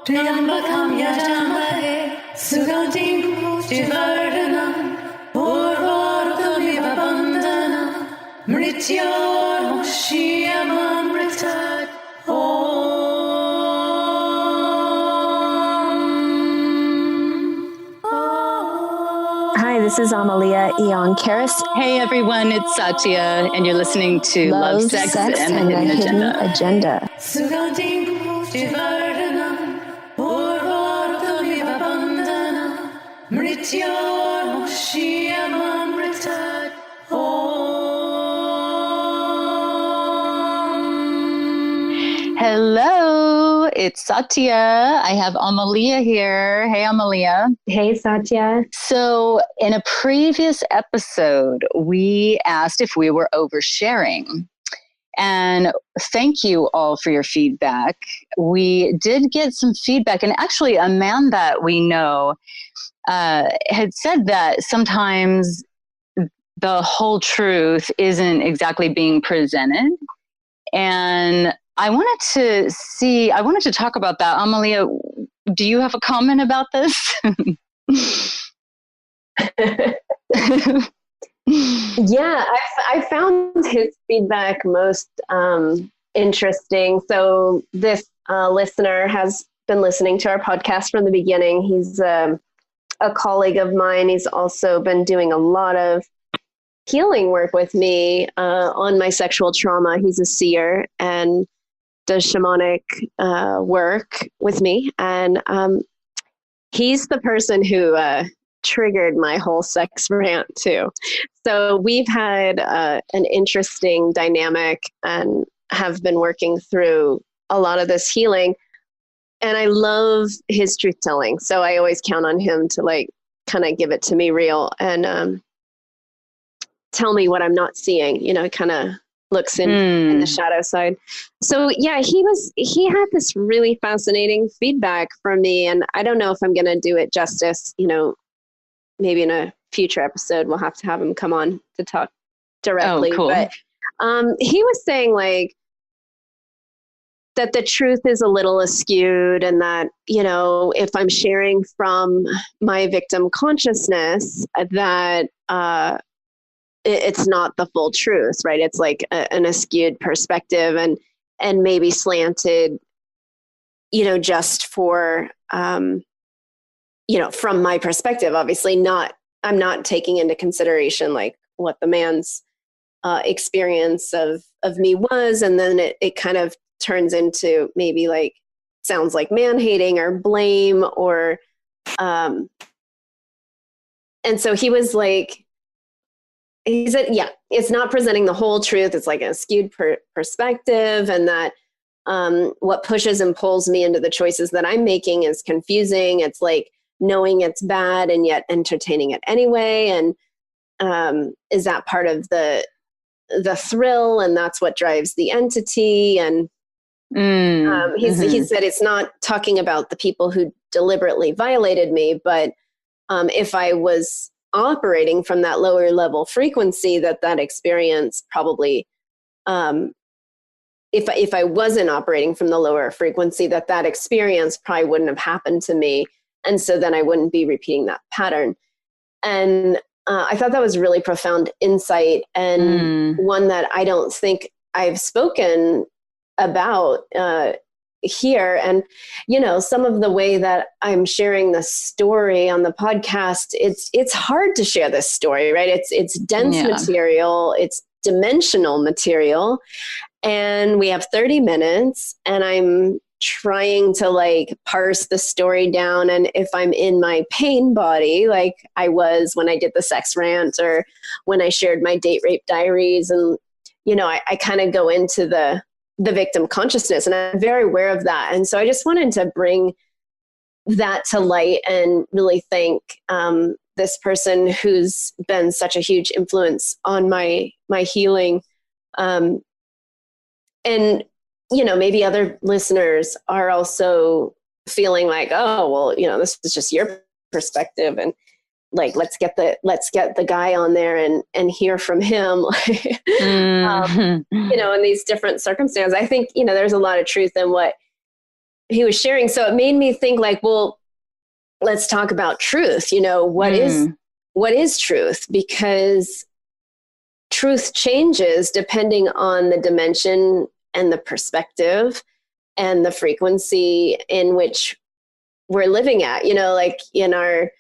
Triambakam yajamahe sugantim pushtivardhanam urvarukamiva bandhanam mrityormukshyamamritat Hi, this is Amelía Eon Karis. Hey everyone, it's Satya, and you're listening to Love, Sex and the Hidden Agenda. Hello, it's Satya. I have Amelía here. Hey, Amelía. Hey, Satya. So in a previous episode, we asked if we were oversharing. And thank you all for your feedback. We did get some feedback. And actually, a man that we know had said that sometimes the whole truth isn't exactly being presented. And I wanted to talk about that. Amelía, do you have a comment about this? Yeah, I found his feedback most interesting. So this listener has been listening to our podcast from the beginning. He's a colleague of mine. He's also been doing a lot of healing work with me on my sexual trauma. He's a seer and does shamanic work with me. And he's the person who triggered my whole sex rant too. So we've had an interesting dynamic and have been working through a lot of this healing. And I love his truth telling. So I always count on him to kind of give it to me real and tell me what I'm not seeing, kind of looks in the shadow side. So yeah, he had this really fascinating feedback from me, and I don't know if I'm going to do it justice. Maybe in a future episode, we'll have to have him come on to talk directly. Oh, cool. But he was saying that the truth is a little skewed, and that, if I'm sharing from my victim consciousness, that it's not the full truth, right? It's like an skewed perspective and maybe slanted, just for, from my perspective. Obviously I'm not taking into consideration what the man's experience of me was. And then it kind of turns into maybe sounds like man hating or blame or, and so he was he said, yeah, it's not presenting the whole truth. It's like a skewed perspective, and that what pushes and pulls me into the choices that I'm making is confusing. It's like knowing it's bad and yet entertaining it anyway. And is that part of the thrill? And that's what drives the entity. And he said it's not talking about the people who deliberately violated me, but if I was operating from that lower level frequency, that experience probably, if I wasn't operating from the lower frequency, that experience probably wouldn't have happened to me. And so then I wouldn't be repeating that pattern. And I thought that was really profound insight, and one that I don't think I've spoken about here. And, some of the way that I'm sharing the story on the podcast, it's hard to share this story, right? It's dense material, it's dimensional material, and we have 30 minutes, and I'm trying to parse the story down. And if I'm in my pain body, like I was when I did the sex rant or when I shared my date rape diaries, and, I kind of go into the victim consciousness, and I'm very aware of that. And so I just wanted to bring that to light and really thank this person who's been such a huge influence on my healing. And, maybe other listeners are also feeling oh, well, this is just your perspective, and let's get the guy on there and hear from him. In these different circumstances, I think, there's a lot of truth in what he was sharing. So it made me think like, well, let's talk about truth. You know, what is truth? Because truth changes depending on the dimension and the perspective and the frequency in which we're living at, you know, like in our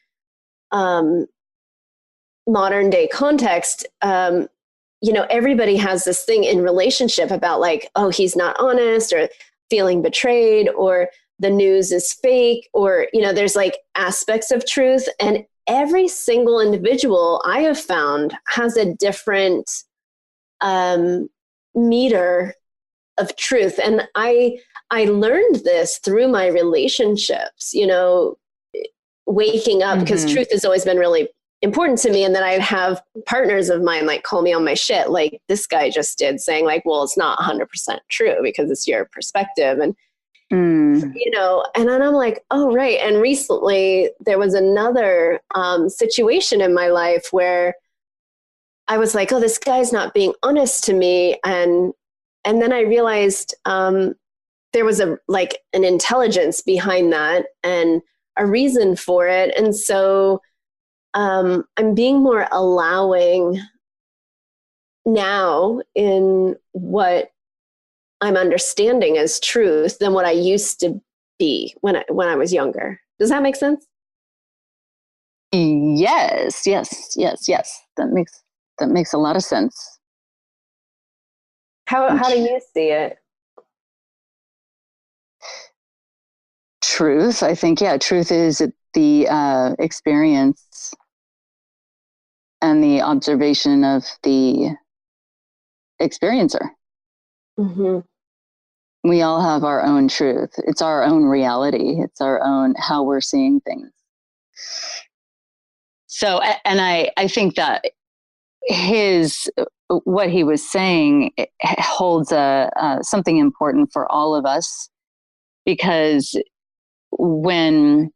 modern day context, you know, everybody has this thing in relationship about like, oh, he's not honest, or feeling betrayed, or the news is fake, or, you know, there's like aspects of truth. And every single individual I have found has a different meter of truth. And I learned this through my relationships, you know, waking up, because truth has always been really important to me. And then I have partners of mine like call me on my shit, like this guy just did, saying like, well, it's not 100% true because it's your perspective. And, you know, and then I'm like, oh, right. And recently there was another situation in my life where I was like, oh, this guy's not being honest to me. And then I realized there was an intelligence behind that and a reason for it. And so I'm being more allowing now in what I'm understanding as truth than what I used to be when I was younger. Does that make sense? Yes. That makes a lot of sense. How do you see it? Truth, I think, truth is the experience and the observation of the experiencer. Mm-hmm. We all have our own truth. It's our own reality. It's our own how we're seeing things. So, and I think that what he was saying holds something important for all of us, because when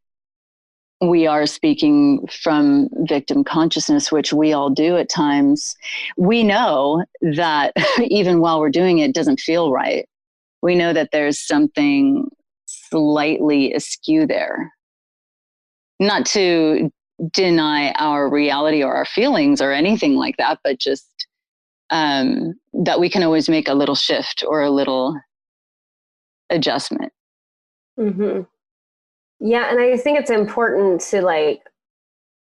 we are speaking from victim consciousness, which we all do at times, we know that even while we're doing it, it doesn't feel right. We know that there's something slightly askew there. Not to deny our reality or our feelings or anything like that, but just that we can always make a little shift or a little adjustment. Mm-hmm. Yeah. And I think it's important to like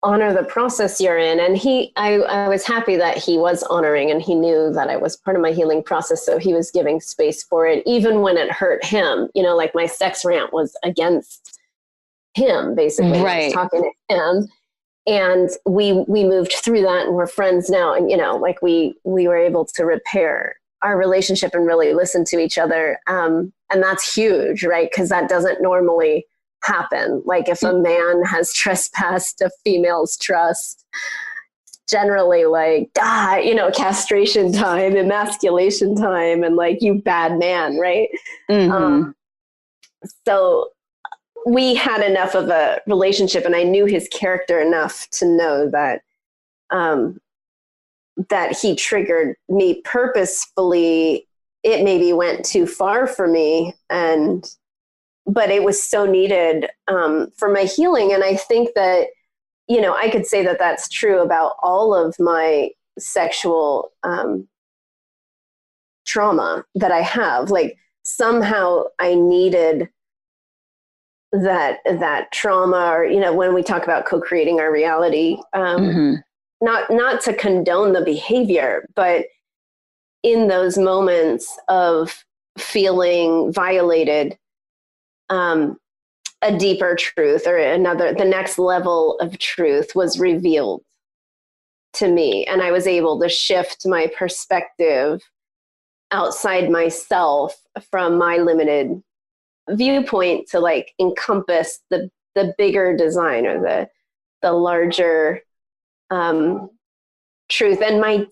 honor the process you're in. And I was happy that he was honoring, and he knew that I was part of my healing process. So he was giving space for it, even when it hurt him, you know, like my sex rant was against him, basically. Right. I was talking to him, and we moved through that, and we're friends now. And, you know, like we were able to repair our relationship and really listen to each other. And that's huge, right? Because that doesn't normally happen. Like if a man has trespassed a female's trust, generally like, you know, castration time, emasculation time, and like, you bad man, right? Mm-hmm. So we had enough of a relationship, and I knew his character enough to know that that he triggered me purposefully. It maybe went too far for me, but it was so needed for my healing. And I think that, you know, I could say that that's true about all of my sexual trauma that I have. Like somehow I needed that trauma, or, you know, when we talk about co-creating our reality, not to condone the behavior, but in those moments of feeling violated, a deeper truth or the next level of truth was revealed to me. And I was able to shift my perspective outside myself from my limited viewpoint to like encompass the bigger design, or the larger truth. And my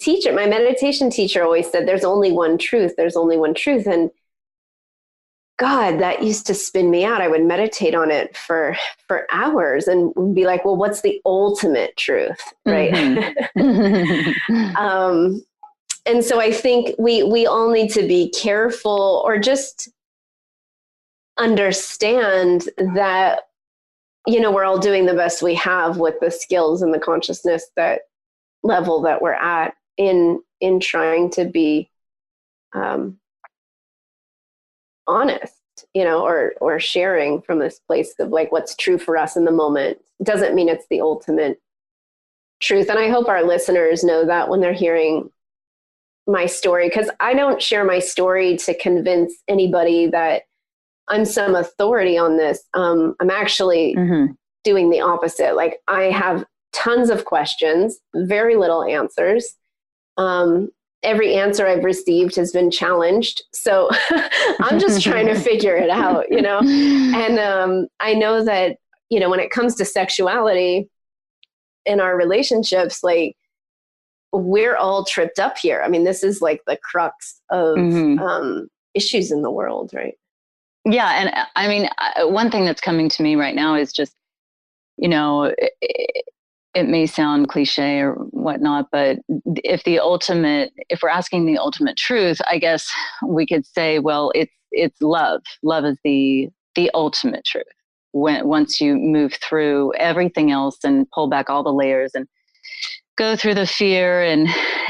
meditation teacher always said, there's only one truth. There's only one truth. And God, that used to spin me out. I would meditate on it for hours and be like, well, what's the ultimate truth? Right. Mm-hmm. And so I think we all need to be careful, or just understand that, we're all doing the best we have with the skills and the consciousness that level that we're at in trying to be honest, or sharing from this place of like what's true for us in the moment. Doesn't mean it's the ultimate truth. And I hope our listeners know that when they're hearing my story, because I don't share my story to convince anybody that I'm some authority on this. I'm actually doing the opposite. Like, I have tons of questions, very little answers. Every answer I've received has been challenged. So I'm just trying to figure it out, And I know that, when it comes to sexuality in our relationships, like, we're all tripped up here. I mean, this is like the crux of issues in the world, right? Yeah. And I mean, one thing that's coming to me right now is just, it may sound cliche or whatnot, but if we're asking the ultimate truth, I guess we could say, well, it's love. Love is the ultimate truth. Once you move through everything else and pull back all the layers and go through the fear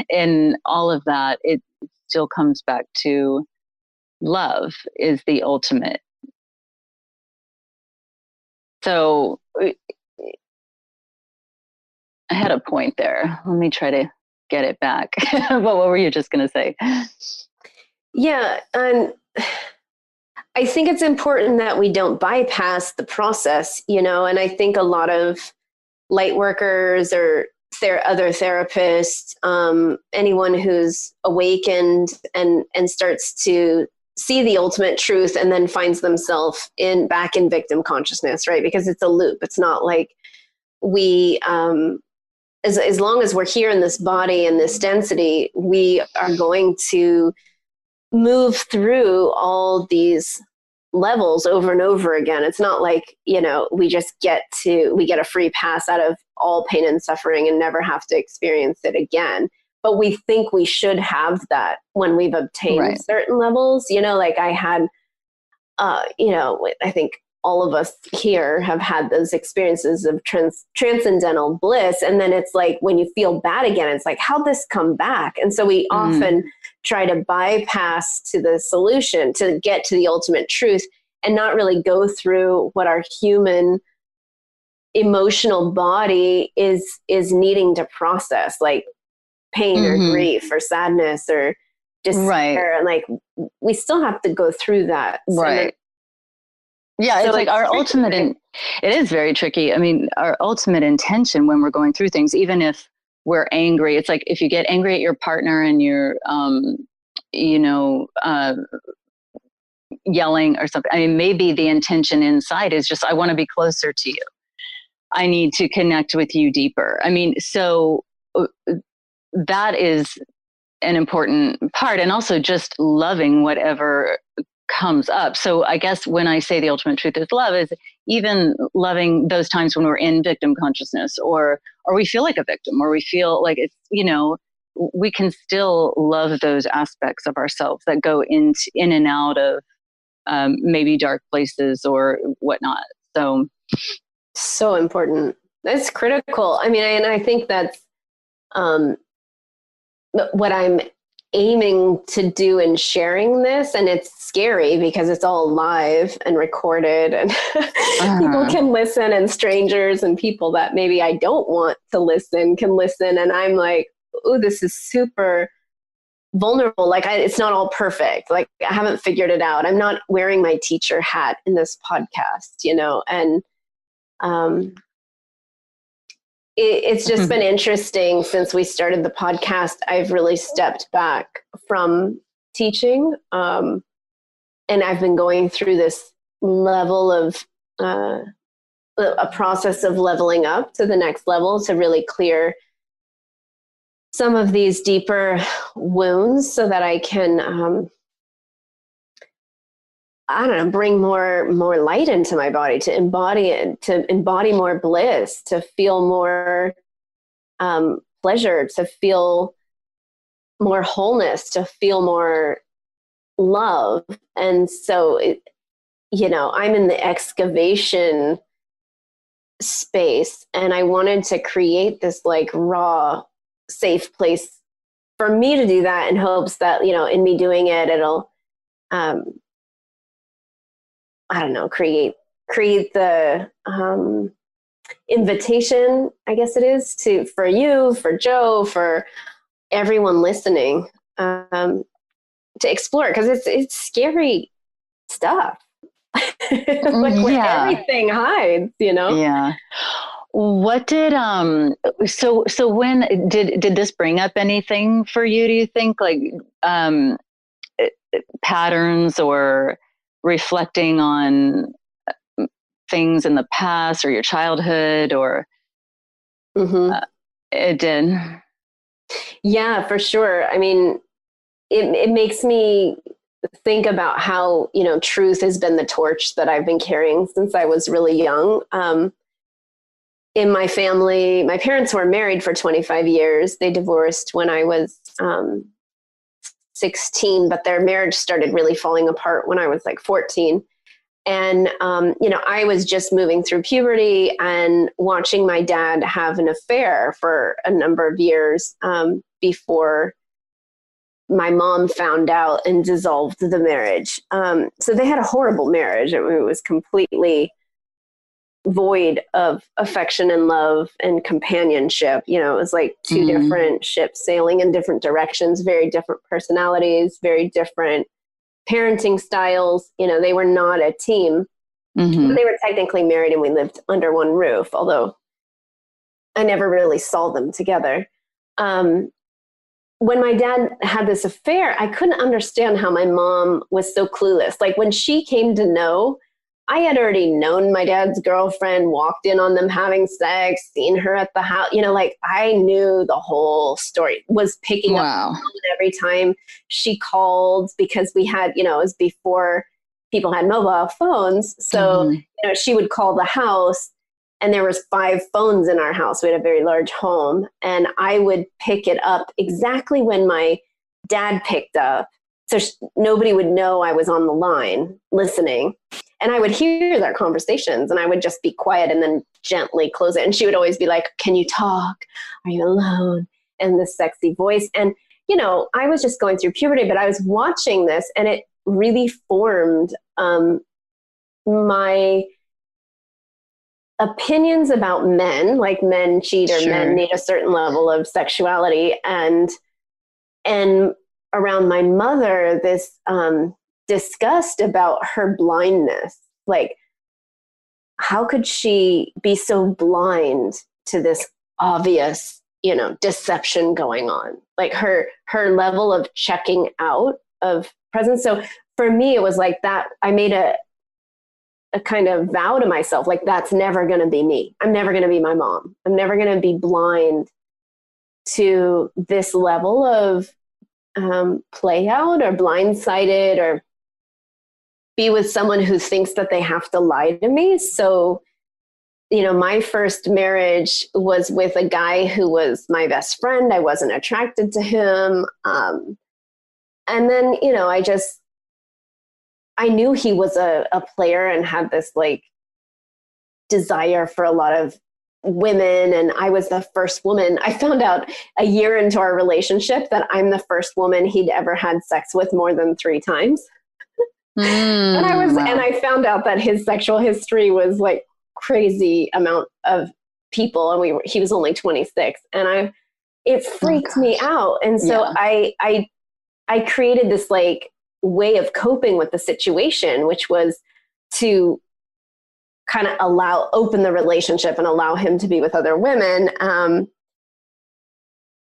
and all of that, it still comes back to love is the ultimate. So I had a point there. Let me try to get it back. But what were you just going to say? Yeah. And I think it's important that we don't bypass the process, and I think a lot of light workers or other therapists, anyone who's awakened and starts to see the ultimate truth and then finds themselves back in victim consciousness, right? Because it's a loop. It's not like we, as long as we're here in this body and this density, we are going to move through all these levels over and over again. It's not like, we just get a free pass out of all pain and suffering and never have to experience it again. But we think we should have that when we've obtained certain levels, like I had, I think all of us here have had those experiences of transcendental bliss. And then it's like, when you feel bad again, it's like, how'd this come back? And so we often try to bypass to the solution to get to the ultimate truth and not really go through what our human emotional body is needing to process, like pain or grief or sadness or despair. And like, we still have to go through that. Right. Yeah, so it's like our ultimate, it is very tricky. I mean, our ultimate intention when we're going through things, even if we're angry, it's like if you get angry at your partner and you're, yelling or something. I mean, maybe the intention inside is just, I want to be closer to you. I need to connect with you deeper. I mean, so that is an important part. And also just loving whatever comes up. So I guess when I say the ultimate truth is love, is even loving those times when we're in victim consciousness or we feel like a victim, or we feel like it's, we can still love those aspects of ourselves that go in and out of maybe dark places or whatnot. So important. That's critical. I mean, and I think that's what I'm aiming to do in sharing this. And it's scary because it's all live and recorded and people can listen, and strangers and people that maybe I don't want to listen can listen. And I'm like, oh, this is super vulnerable. Like it's not all perfect. Like I haven't figured it out. I'm not wearing my teacher hat in this podcast, and it's just been interesting since we started the podcast. I've really stepped back from teaching. And I've been going through this level of a process of leveling up to the next level to really clear some of these deeper wounds so that I can, bring more light into my body, to embody it, to embody more bliss, to feel more pleasure, to feel more wholeness, to feel more love. And so I'm in the excavation space, and I wanted to create this like raw, safe place for me to do that, in hopes that, in me doing it, it'll, I don't know, create the invitation, I guess it is, for you, for Joe, for everyone listening, to explore, because it's scary stuff. Like where everything hides, Yeah. What did so when did this bring up anything for you, do you think, like patterns or reflecting on things in the past or your childhood, or it did? Yeah, for sure. I mean, it makes me think about how, truth has been the torch that I've been carrying since I was really young. In my family, my parents were married for 25 years. They divorced when I was 16, but their marriage started really falling apart when I was like 14. And, I was just moving through puberty and watching my dad have an affair for a number of years before my mom found out and dissolved the marriage. So they had a horrible marriage. It was completely void of affection and love and companionship. It was like two different ships sailing in different directions, very different personalities, very different parenting styles. They were not a team. But they were technically married and we lived under one roof, although I never really saw them together. When my dad had this affair, I couldn't understand how my mom was so clueless. Like when she came to know, I had already known my dad's girlfriend, walked in on them having sex, seen her at the house, like I knew the whole story, was picking up every time she called, because we had, it was before people had mobile phones. So, she would call the house, and there was 5 phones in our house. We had a very large home, and I would pick it up exactly when my dad picked up. So nobody would know I was on the line listening. And I would hear their conversations, and I would just be quiet and then gently close it. And she would always be like, "Can you talk? Are you alone?" And this sexy voice. And, I was just going through puberty, but I was watching this, and it really formed my opinions about men, like men cheat or men need a certain level of sexuality. And around my mother, this disgust about her blindness. Like, how could she be so blind to this obvious, deception going on? Like her level of checking out of presence. So for me, it was like that. I made a kind of vow to myself, like, that's never going to be me. I'm never going to be my mom. I'm never going to be blind to this level of play out or blindsided or be with someone who thinks that they have to lie to me. So, my first marriage was with a guy who was my best friend. I wasn't attracted to him. And then, I knew he was a player and had this like desire for a lot of women. And I was the first woman. I found out a year into our relationship that I'm the first woman he'd ever had sex with more than 3 times. And I found out that his sexual history was like crazy amount of people. And he was only 26, and it freaked me out. And so I created this like way of coping with the situation, which was to kind of open the relationship and allow him to be with other women. And,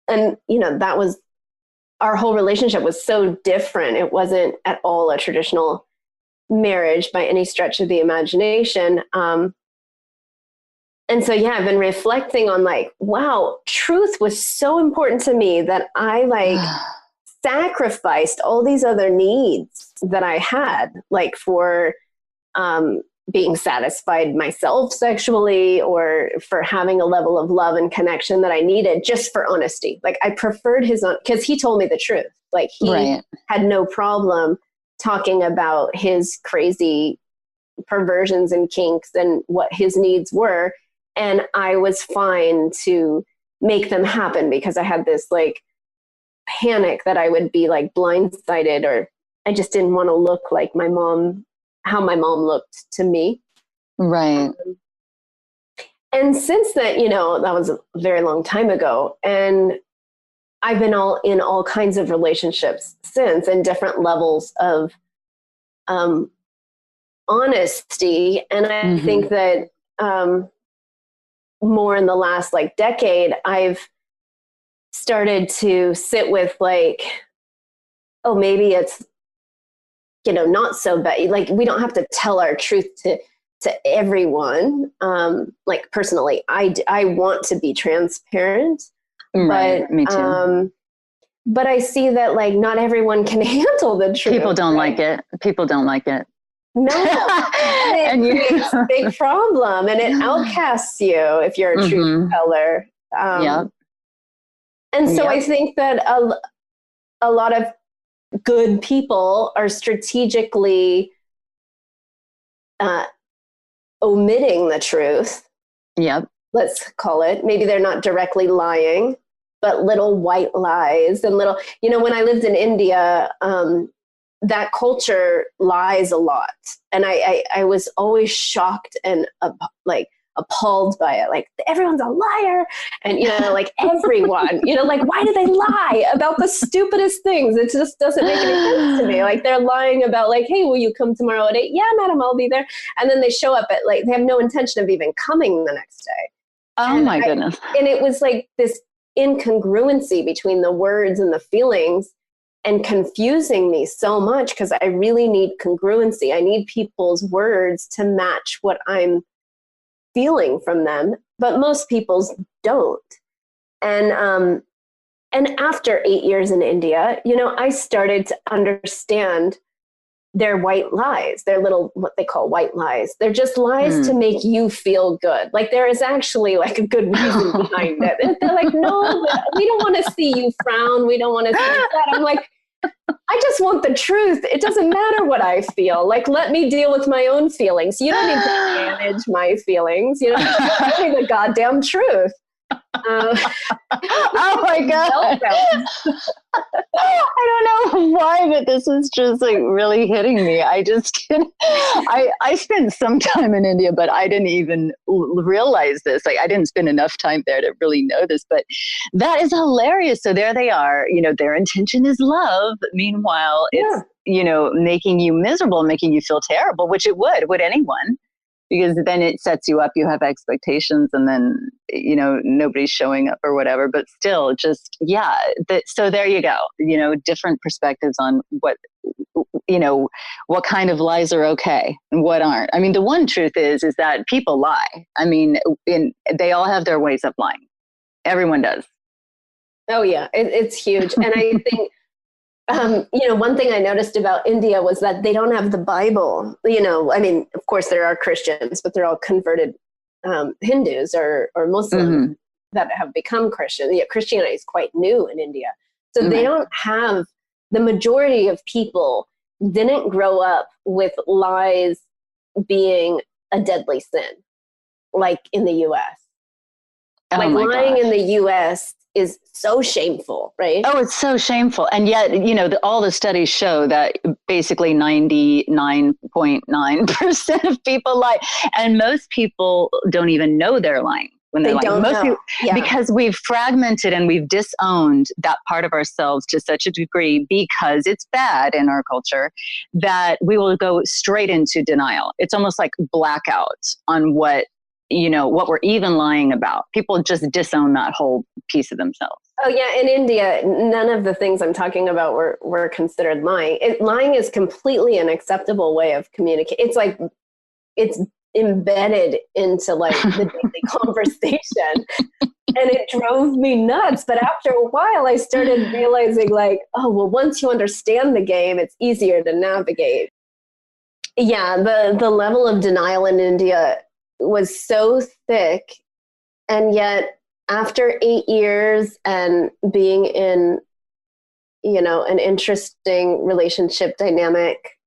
that was, our whole relationship was so different. It wasn't at all a traditional marriage by any stretch of the imagination. And so, I've been reflecting on like, wow, truth was so important to me that I like sacrificed all these other needs that I had, like for being satisfied myself sexually, or for having a level of love and connection that I needed, just for honesty. Like I preferred because he told me the truth. Like he had no problem talking about his crazy perversions and kinks and what his needs were. And I was fine to make them happen because I had this like panic that I would be like blindsided, or I just didn't want to look like my mom, how my mom looked to me. Right. And since then, you know, that was a very long time ago. And I've been in all kinds of relationships since, and different levels of honesty. And I think that more in the last like decade, I've started to sit with like, oh, maybe it's, you know, not so bad. Like, we don't have to tell our truth to everyone. Like, personally, I want to be transparent, Right. but Me too. but I see that like not everyone can handle the truth. People don't like it. People don't like it. No, and it creates a big problem, and it outcasts you if you're a truth teller. And so I think that a lot of good people are strategically omitting the truth. Yep. Let's call it. Maybe they're not directly lying, but little white lies and little, you know, when I lived in India, that culture lies a lot. And I was always shocked and like appalled by it. Like, everyone's a liar. And, you know, like everyone, you know, like, why do they lie about the stupidest things? It just doesn't make any sense to me. Like, they're lying about like, hey, will you come tomorrow at 8? Yeah, madam, I'll be there. And then they show up at like, they have no intention of even coming the next day. Oh my goodness. And it was like this incongruency between the words and the feelings, and confusing me so much, because I really need congruency. I need people's words to match what I'm feeling from them, but most people's don't. And after 8 years in India, you know, I started to understand their white lies, their little, what they call white lies. They're just lies to make you feel good. Like, there is actually like a good reason behind it. And they're like, no, but we don't want to see you frown. We don't want to see that. I'm like, I just want the truth. It doesn't matter what I feel. Like, let me deal with my own feelings. You don't need to manage my feelings. You know, just tell me the goddamn truth. Oh my God. I don't know why, but this is just like really hitting me. I spent some time in India, but I didn't even realize this. Like, I didn't spend enough time there to really know this, but that is hilarious. So there they are, you know, their intention is love. Meanwhile, it's, you know, making you miserable, making you feel terrible, which it would anyone. Because then it sets you up, you have expectations, and then, you know, nobody's showing up or whatever, but still just, so there you go, you know, different perspectives on what, you know, what kind of lies are okay and what aren't. I mean, the one truth is that people lie. I mean, they all have their ways of lying. Everyone does. Oh yeah, it's huge. And I think, you know, one thing I noticed about India was that they don't have the Bible. You know, I mean, of course there are Christians, but they're all converted Hindus or Muslims that have become Christian. Yeah, Christianity is quite new in India. So they don't have, the majority of people didn't grow up with lies being a deadly sin, like in the US. Like, lying in the US is so shameful, right? Oh, it's so shameful. And yet, you know, all the studies show that basically 99.9% of people lie. And most people don't even know they're lying when they're lying. Most people, because we've fragmented and we've disowned that part of ourselves to such a degree, because it's bad in our culture, that we will go straight into denial. It's almost like blackout on what, you know, what we're even lying about. People just disown that whole piece of themselves. Oh yeah, in India, none of the things I'm talking about were considered lying. Lying is completely an acceptable way of communicating. It's like, it's embedded into like the daily conversation. And it drove me nuts. But after a while, I started realizing like, oh, well, once you understand the game, it's easier to navigate. Yeah, the level of denial in India was so thick. And yet after 8 years and being in, you know, an interesting relationship dynamic,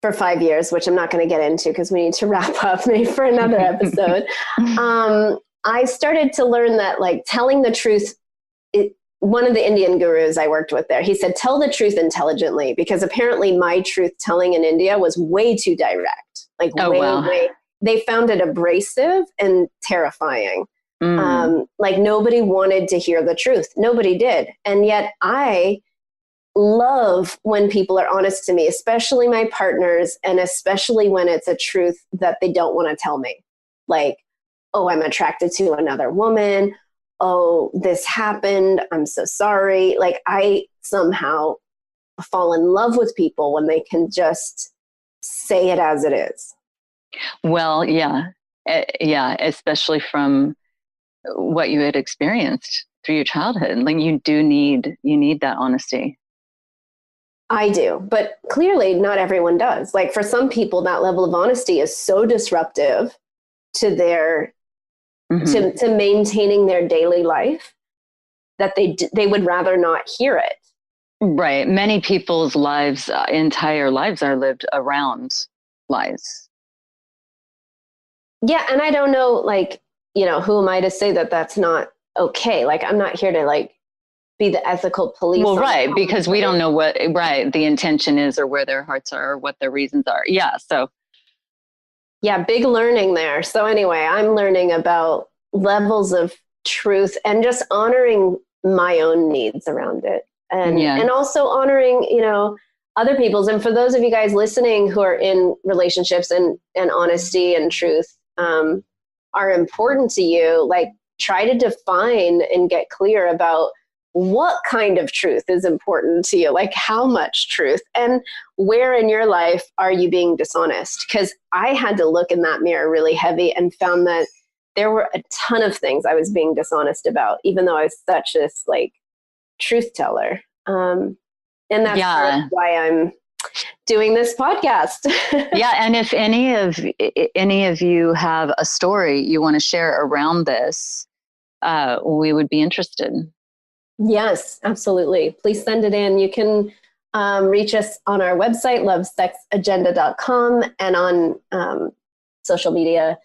for 5 years, which I'm not going to get into because we need to wrap up maybe for another episode. I started to learn that like telling the truth, one of the Indian gurus I worked with there, he said, tell the truth intelligently, because apparently my truth telling in India was way too direct. Like they found it abrasive and terrifying. Like nobody wanted to hear the truth. Nobody did. And yet I love when people are honest to me, especially my partners, and especially when it's a truth that they don't want to tell me. Like, oh, I'm attracted to another woman. Oh, this happened. I'm so sorry. Like I somehow fall in love with people when they can just say it as it is. Well, yeah. Yeah. Especially from what you had experienced through your childhood. Like you need that honesty. I do, but clearly not everyone does. Like for some people, that level of honesty is so disruptive to their to maintaining their daily life that they would rather not hear it. Right. Many people's lives, entire lives, are lived around lies. Yeah, and I don't know, like, you know, who am I to say that that's not okay? Like, I'm not here to like be the ethical police. Well, right, because we don't know what the intention is, or where their hearts are, or what their reasons are. Yeah. So. Yeah, big learning there. So anyway, I'm learning about levels of truth and just honoring my own needs around it. And also honoring, you know, other people's. And for those of you guys listening who are in relationships and honesty and truth are important to you, like try to define and get clear about what kind of truth is important to you, like how much truth, and where in your life are you being dishonest? Because I had to look in that mirror really heavy and found that there were a ton of things I was being dishonest about, even though I was such this like truth teller. And that's part of why I'm doing this podcast. Yeah. And if any of you have a story you want to share around this, we would be interested. Yes, absolutely. Please send it in. You can reach us on our website, lovesexagenda.com, and on social media,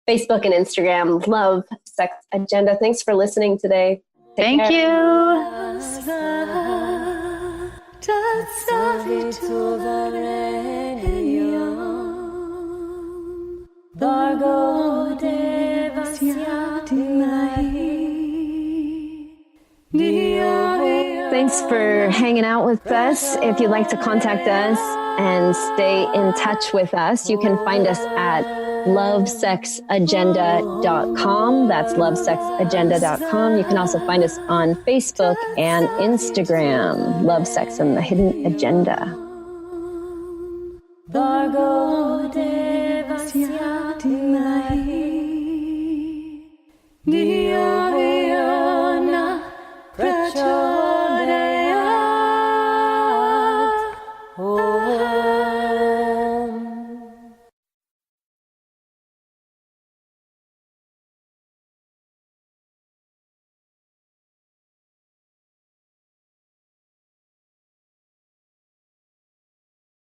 Facebook and Instagram, Love Sex Agenda. Thanks for listening today. Thank you. Thanks for hanging out with us. If you'd like to contact us and stay in touch with us, you can find us at lovesexagenda.com. That's lovesexagenda.com. You can also find us on Facebook and Instagram, Love, Sex, and the Hidden Agenda. Dia